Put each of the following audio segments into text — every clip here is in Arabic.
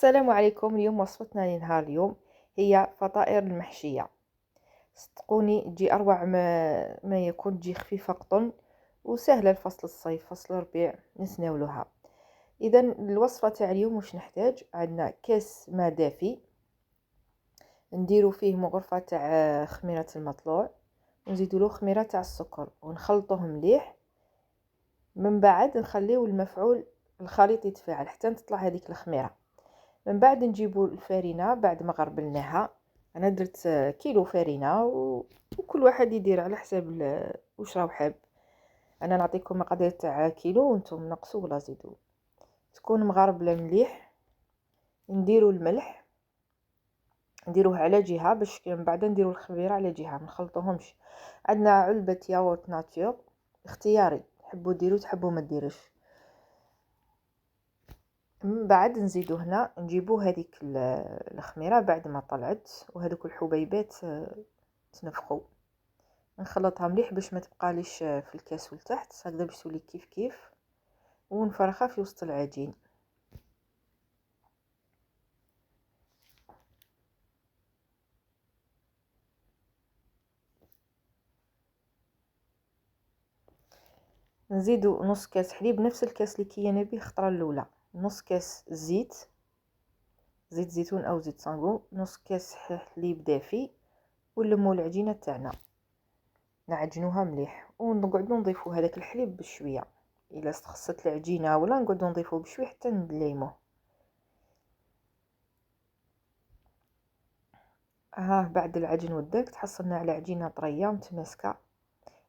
السلام عليكم. اليوم وصفتنا لنهار اليوم هي فطائر المحشية. صدقوني تجي أروع ما يكون، تجي خفيفة قطن وسهلة لفصل الصيف، فصل الربيع نتناولوها. إذا الوصفة تاع اليوم واش نحتاج؟ عندنا كاس ماء دافي، نديرو فيه مغرفة تاع خميرة المطلوع، ونزيدو له خميرة تاع السكر ونخلطوه مليح. من بعد نخليو المفعول الخليط يتفاعل حتى تطلع هذيك الخميرة. من بعد نجيبو الفرينه بعد ما غربلناها. انا درت كيلو فرينه وكل واحد يدير على حساب واش راهو حاب. انا نعطيكم مقادير تاع كيلو وانتم نقصوا ولا زيدوا. تكون مغربله مليح. نديرو الملح نديروه على جهه باش من بعد نديرو الخميره على جهه، ما نخلطوهمش. عندنا علبه ياغورت ناتور، اختياري، تحبوا ديروا تحبوا ما ديروش. من بعد نزيدو هنا نجيبو هذيك الخميره بعد ما طلعت وهذوك الحبيبات تنفخوا. نخلطها مليح باش ما تبقاليش في الكاس لتحت، هكذا باش تولي كيف كيف، ونفرخها في وسط العجين. نزيدو نص كاس حليب، نفس الكاس اللي كيانا به الخطره الاولى، نص كاس زيت زيتون او زيت صانغو، نص كاس حليب دافي، ونلمو العجينه تاعنا نعجنوها مليح ونقعدو نضيفو هذاك الحليب بشويه. الا استخصت العجينه ولا نقعدو نضيفو بشويه حتى نليموه. بعد العجن وداك تحصلنا على عجينه طريه متماسكه،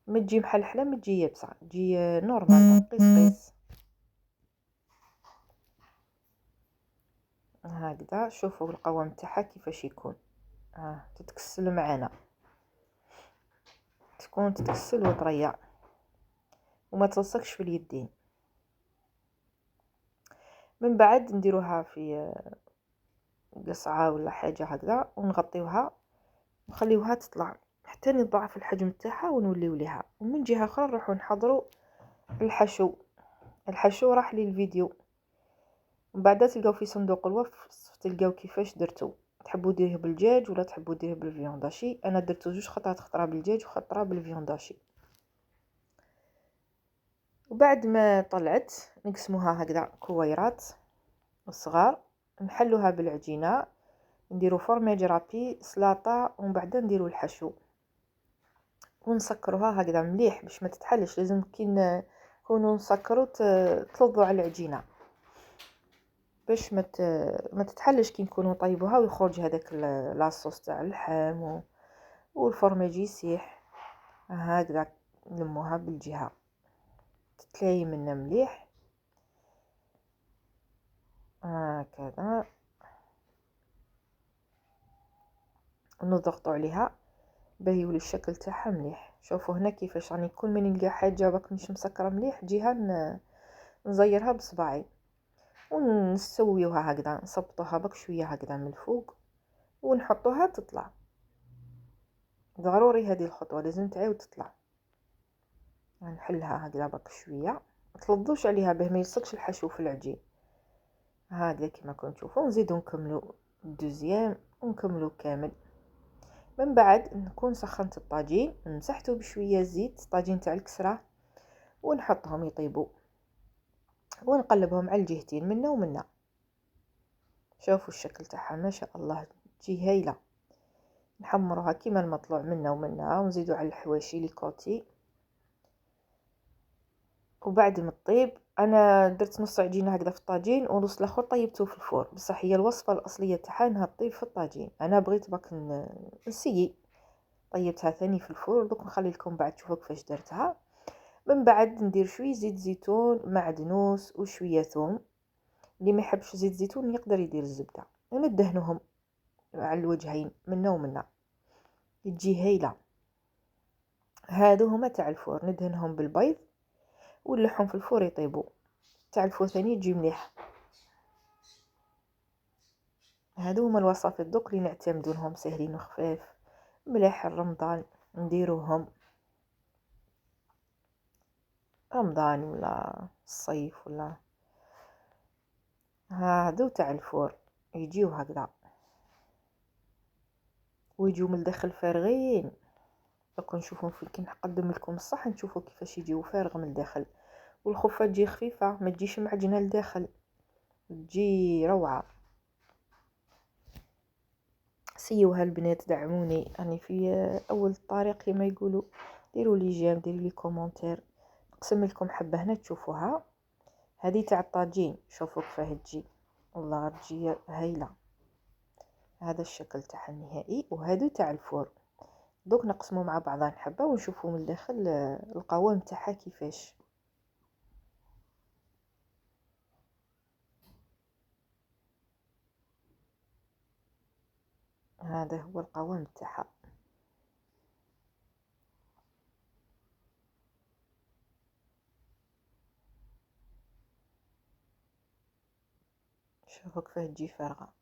ما تجي محلحله ما تجي يابسه، تجي نورمال قيس قيس هكذا. شوفوا القوام تاعها كيفاش يكون. تتكسل معنا، تكون تتكسل وطريه وما تلصقش في اليدين. من بعد نديروها في قصعه ولا حاجه هكذا ونغطيوها ونخليوها تطلع حتى يضاعف الحجم تاعها ونوليو ليها. ومن جهه اخرى نروحوا نحضروا الحشو راح لي الفيديو، ومن بعد تلقاو في صندوق الوصف تلقاو كيفاش درتو. تحبوا ديره بالدجاج ولا تحبوا ديره بالفيونداشي. انا درتو جوج خطرات، خطره بالدجاج وخطره بالفيونداشي. وبعد ما طلعت نقسموها هكذا كويرات صغار، نحلوها بالعجينه، نديرو فرماج رابي سلاطه، ومن بعد نديرو الحشو ونسكروها هكذا مليح باش ما تتحلش. لازم كي نكونوا نسكروا تلظوا على العجينه باش ما تتحلش كي نكونوا طيبوها ويخرج هذاك لاصوص تاع اللحم والفرماج يسيح. هكذا نلموها بالجهه تتلاي منا مليح هكذا، نضغطوا عليها باه يولي الشكل تاعها مليح. شوفوا هنا كيفاش راني كل ما نلقى حاجه باك مش مسكره مليح جهه نزيرها بصباعي ونسويوها هكذا، نصبطوها بك شويه هكذا من الفوق ونحطوها تطلع. ضروري هذه الخطوه لازم تعاود تطلع. نحلها هكذا بك شويه، ما تلظوش عليها باه ما يلصقش الحشو في العجين. هكذا كما كنتم تشوفوا. نزيدو نكملوا الدوزيام ونكملوا كامل. من بعد نكون سخنت الطاجين، مسحته بشويه زيت، الطاجين تاع الكسره، ونحطهم يطيبوا ونقلبهم على الجهتين منا ومنا. شوفوا الشكل تاعها ما شاء الله تجي هايله. نحمروها كيما المطلوع منا ومنا ونزيدو على الحواشي لي كوتي. وبعد ما تطيب انا درت نص عجينه هكذا في الطاجين ونص الاخر طيبته في الفور، بصح هي الوصفه الاصليه تاعها انها تطيب في الطاجين. انا بغيت باك نسيي طيبتها ثاني في الفور. دوك نخلي لكم بعد تشوفوا كيفاش درتها. من بعد ندير شويه زيت زيتون معدنوس وشويه ثوم. اللي ما يحبش زيت زيتون يقدر يدير الزبده. وندهنهم على الوجهين منا ومنا تجي هايله. هادو هما تاع الفور، ندهنهم بالبيض ونلحهم في الفور يطيبوا. تاع الفور ثاني تجي مليح. هادو هما الوصفات دوك اللي نعتمدونهم سهلين وخفاف مليح رمضان نديروهم، رمضان ولا الصيف ولا. هادو تاع الفور. يجيو هكذا ويجيو من الداخل فارغين. دوك نشوفهم كي نقدم لكم الصح نشوفوا كيفاش يجيو فارغ من الداخل. والخفه تجي خفيفه ما تجيش معجنه لداخل، تجي روعه. سيوها البنات، دعموني راني في اول الطريق كما يقولوا. ديروا لي جيم، ديروا لي كومونتير، نقسم لكم حبه هنا تشوفوها. هذه تاع الطاجين، شوفوا كيفاه تجي، والله تجي هايله. هذا الشكل تاعها النهائي، وهذا تاع الفور. دوك نقسموا مع بعضها حبه ونشوفوا من الداخل القوام تاعها كيفاش. هذا هو القوام تاعها. شوفوا كيفاه تجي فارغه.